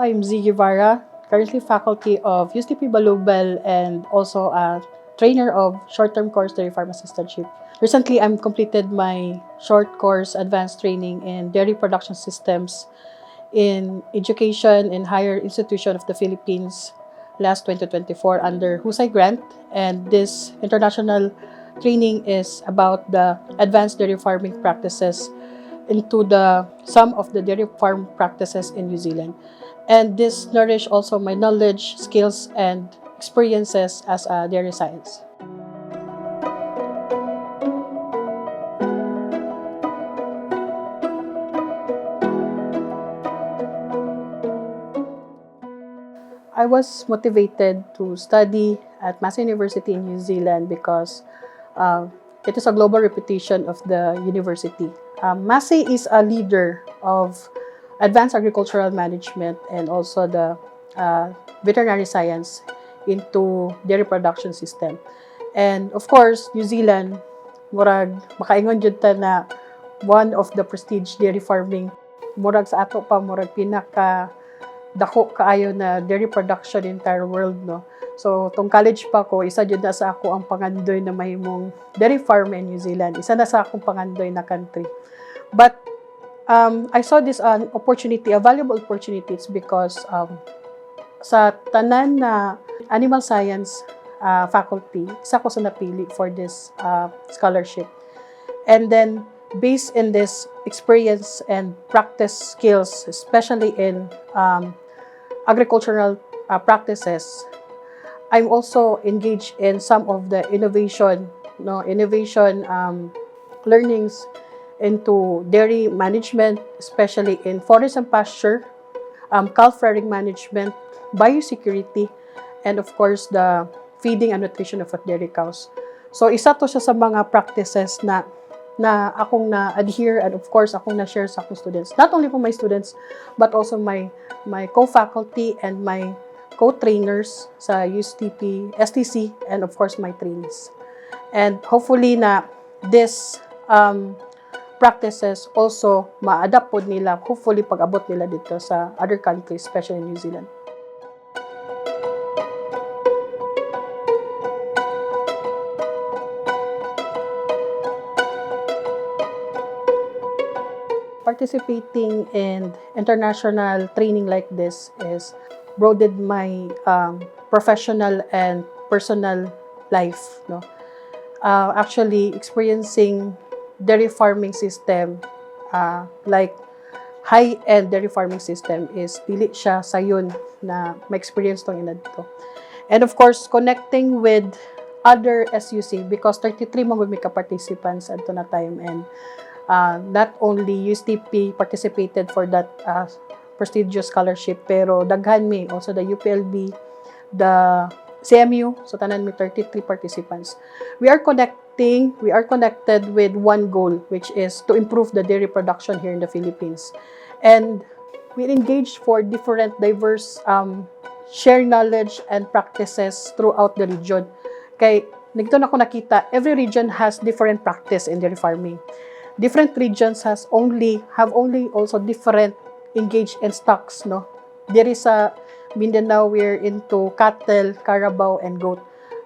I'm Z Guevara, currently faculty of USTP Balubal and also a trainer of short-term course Dairy Farm Assistantship. Recently, I'm completed my short course advanced training in dairy production systems in education in higher institution of the Philippines last 2024 under Husay Grant, and this international training is about the advanced dairy farming practices into some of the dairy farm practices in New Zealand. And this nourish also my knowledge, skills, and experiences as a dairy science. I was motivated to study at Massey University in New Zealand because uh, it is a global reputation of the university. Massey is a leader of advanced agricultural management and also the veterinary science into dairy production system. And of course, New Zealand, murag makaingon jud ta na one of the prestige dairy farming. Murag sa ato pa murag pinaka dako kaayo na dairy production in entire world, no. So tong college pa ko, isa jud na sa ako ang pangandoy na mahimong dairy farm in New Zealand. Isa na sa akong pangandoy na country. But I saw this an opportunity, a valuable opportunity. It's because sa tanan na animal science faculty, isa ko sa napili for this scholarship. And then, based in this experience and practice skills, especially in agricultural practices, I'm also engaged in some of the innovation learnings into dairy management, especially in forest and pasture, calf rearing management, biosecurity, and of course, the feeding and nutrition of dairy cows. So, isa to siya sa mga practices na akong na-adhere and of course, akong na-share sa akong students. Not only for my students, but also my co-faculty and my co-trainers sa USTP, STC, and of course, my trainees. And hopefully na this practices also ma-adapt po nila, hopefully pag-abot nila dito sa other countries, especially in New Zealand. Participating in international training like this is broadened my professional and personal life, no. Actually experiencing dairy farming system like high-end dairy farming system is dili siya sayon na ma-experience tong ina dito. And of course, connecting with other SUC because 33 mga may participants at na time, and not only USTP participated for that prestigious scholarship, pero daghan mi also the UPLB, the CMU, so tanan mi 33 participants. We are connected with one goal, which is to improve the dairy production here in the Philippines. And we engaged for different diverse sharing knowledge and practices throughout the region. Kay nagto na ko nakita, every region has different practice in dairy farming. Different regions have only also different engaged in stocks, no. There is a Mindanao, we're into cattle, carabao, and goat.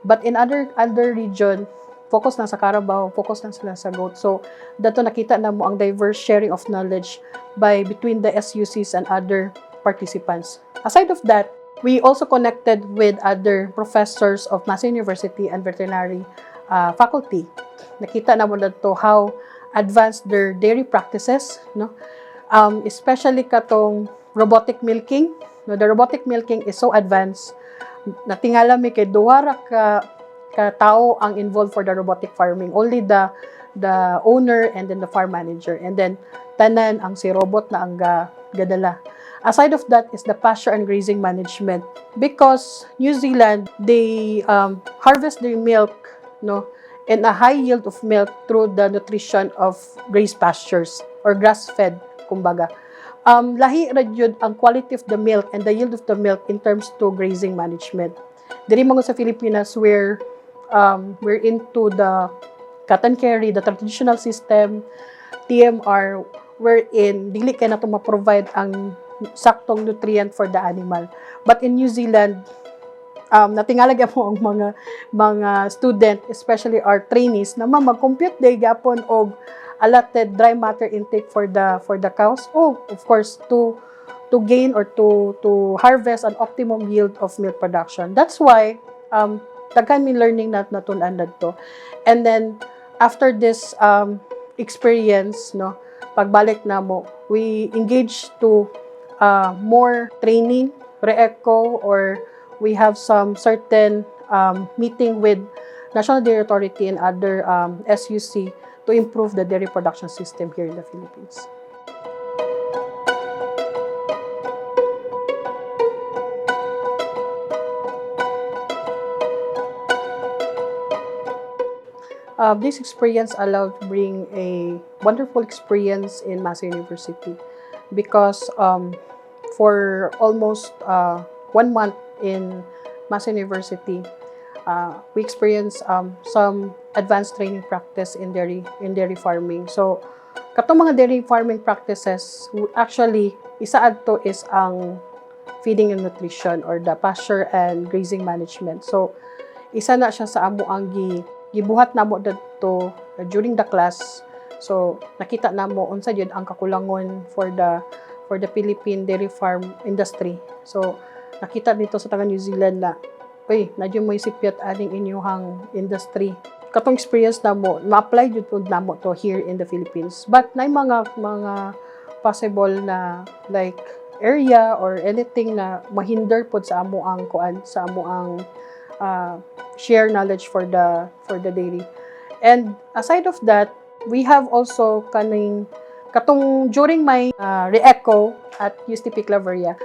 But in other region, focus na sa carabao, focus na sila sa goat. So, dato nakita na mo ang diverse sharing of knowledge between the SUCs and other participants. Aside of that, we also connected with other professors of Massey University and veterinary faculty. Nakita na mo dato how advanced their dairy practices, no? Especially katong robotic milking. No, the robotic milking is so advanced. Natingala mi kay duha ra ka tao ang involved for the robotic farming. Only the owner and then the farm manager. And then tanan ang si robot na ang gadala. Aside of that is the pasture and grazing management. Because New Zealand, they harvest their milk, no, and a high yield of milk through the nutrition of grazed pastures or grass-fed, kumbaga. Lahi ra jud ang quality of the milk and the yield of the milk in terms to grazing management. Diri mga sa Pilipinas, we're into the cotton carry, the traditional system, TMR, wherein dili kay nato ma-provide ang saktong nutrient for the animal. But in New Zealand, natingalag mo ang mga student, especially our trainees, na mag-compute day gapon og allotted dry matter intake for the cows. Oh, of course, to gain or to harvest an optimum yield of milk production. That's why daghan mi learning na natun-an to. And then after this experience, no, pagbalik na mo, we engage to more training, REECO, or we have some certain meeting with National Dairy Authority and other SUC to improve the dairy production system here in the Philippines. This experience allowed to bring a wonderful experience in Masa University because for almost 1 month in Masa University, we experienced some advanced training practice in dairy farming. So, katong mga dairy farming practices, actually, isa adto is ang feeding and nutrition or the pasture and grazing management. So, isa na siya sa amo ang gibuhat namo dito during the class. So, nakita namo unsa jud ang kakulangon for the Philippine dairy farm industry. So, nakita dito sa taga New Zealand na nadyo mo isipyat aning inyuhang industry. Katong experience namo, ma-apply jud pud namo to here in the Philippines. But nay mga possible na like area or anything na mahinder pud sa amo ang share knowledge for the dairy. And aside of that, we have also katong during my REECO at USTP Claveria,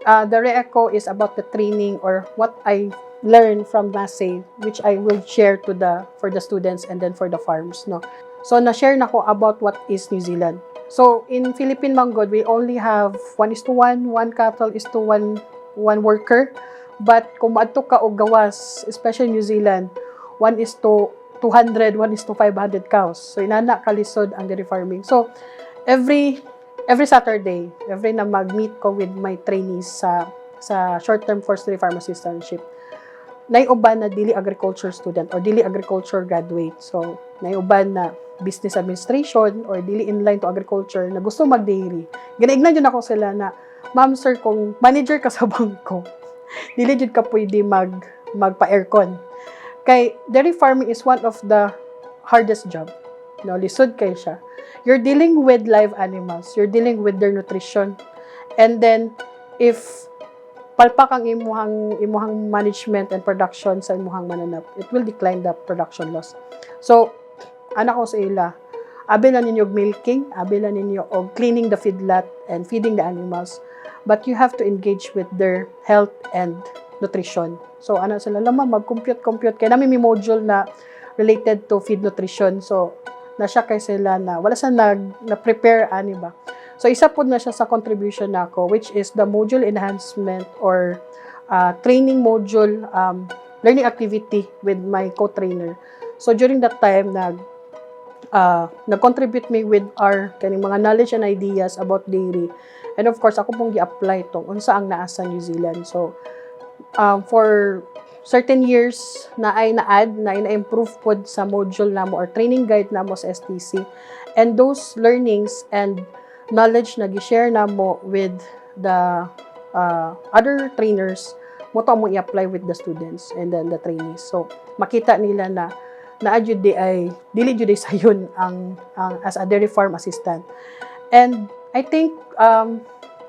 the REECO is about the training or what I learned from MASE, which I will share for the students and then for the farms, no. So na-share nako about what is New Zealand. So in Philippine Manggod, we only have 1:1, 1 cattle is to 1 worker. But kung maadto ka og gawas, especially New Zealand, 1:200, 1:500 cows. So inana kalisod ang dairy farming. So every Saturday, every na mag-meet ko with my trainees sa short-term forestry farm assistantship, naiuban na dili agriculture student or dili agriculture graduate. So naiuban na business administration or dili inline to agriculture na gusto mag-dairy. Ginaignan jud ako sila na, "Ma'am, sir, kung manager ka sa bangko, dili jud ka pwede magpa-aircon." Kay dairy farming is one of the hardest job. No, lisod kay siya. You're dealing with live animals. You're dealing with their nutrition. And then if palpak ang imuhang management and production sa imuhang mananap, it will decline the production loss. So, anak ko sa ila, abi na ninyo milking, abi na ninyo og cleaning the feedlot and feeding the animals. But you have to engage with their health and nutrition. So, sila lamang mag-compute. Kaya namin may module na related to feed nutrition. So, nasya kay sila na wala sa na-prepare, ba? So, isa po na siya sa contribution nako, which is the module enhancement or training module, learning activity with my co-trainer. So, during that time, nag-contribute me with our mga knowledge and ideas about dairy. And of course, ako pong gi-apply itong unsa ang naa sa New Zealand. So, for certain years na na-add, na improve po sa module namo or training guide namo sa STC. And those learnings and knowledge na gi-share namo with the other trainers, mo to mo i-apply with the students and then the trainees. So, makita nila na jud dili jud sayon ang as a dairy farm assistant. And I think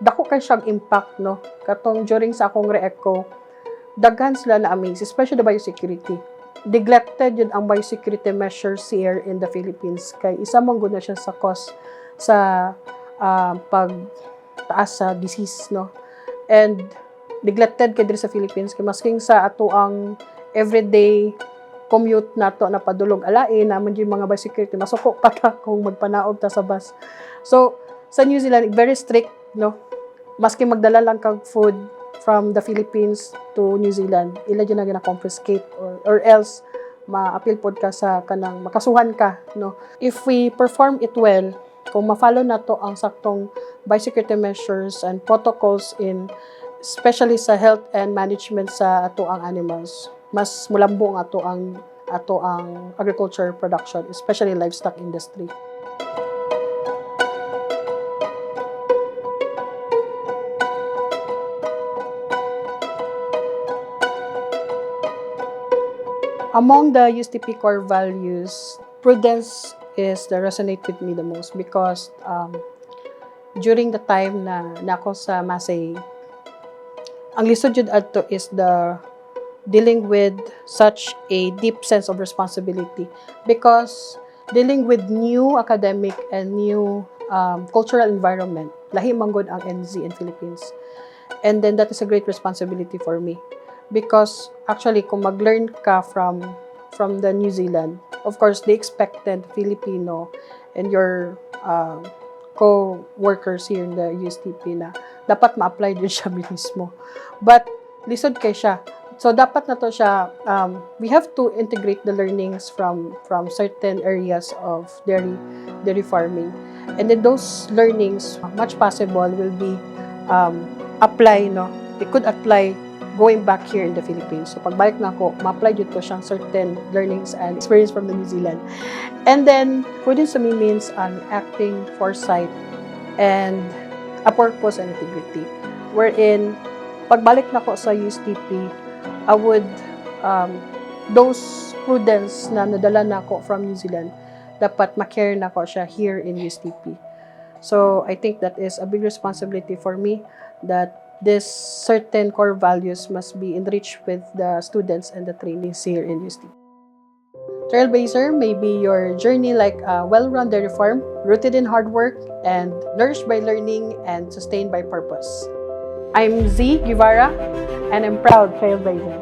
dako kay siyang impact, no, katong during sa akong REECO, daghan sila na amaze, especially the biosecurity. Neglected yun ang biosecurity measures here in the Philippines. Kay isa man gud na siya sa cause sa pagtaas sa disease, no. And neglected kay diri sa Philippines kay masking sa ato ang everyday commute nato na padulog alain naman yung mga biosecurity masuko pa ta kung magpanaog ta sa bus. So sa New Zealand very strict, no. Maski magdala lang kag food from the Philippines to New Zealand, ila dyan na gina-confiscate or else ma-appeal pod ka sa kanang makasuhan ka, no. If we perform it well, Kung ma-follow na to ang saktong biosecurity measures and protocols especially sa health and management sa ato ang animals, mas mulambo ang ato ang agriculture production, especially livestock industry. Among the USTP core values, prudence is the resonate with me the most because during the time na nako sa Masay, ang lisod jud adto is the dealing with such a deep sense of responsibility because dealing with new academic and new cultural environment, lahi man gud ang NZ in Philippines. And then that is a great responsibility for me. Because actually, kung mag-learn ka from the New Zealand, of course, they expected Filipino and your co-workers here in the USTP na dapat ma-apply din siya mismo. But, lisod kay siya. So, dapat na to siya, we have to integrate the learnings from certain areas of dairy farming. And then those learnings, much possible, will be apply, no? They could apply going back here in the Philippines. So, pagbalik na ako, ma-apply dito siyang certain learnings and experience from the New Zealand. And then, prudence to me means acting, foresight, and a purpose and integrity. Wherein, pagbalik na ako sa USTP, I would, those prudence na nadala na ako from New Zealand, dapat ma-carry na ako siya here in USTP. So, I think that is a big responsibility for me that this certain core values must be enriched with the students and the trainees here in USTP. Trailblazer may be your journey like a well-run dairy farm, rooted in hard work and nourished by learning and sustained by purpose. I'm Z Guevara, and I'm proud Trailblazer.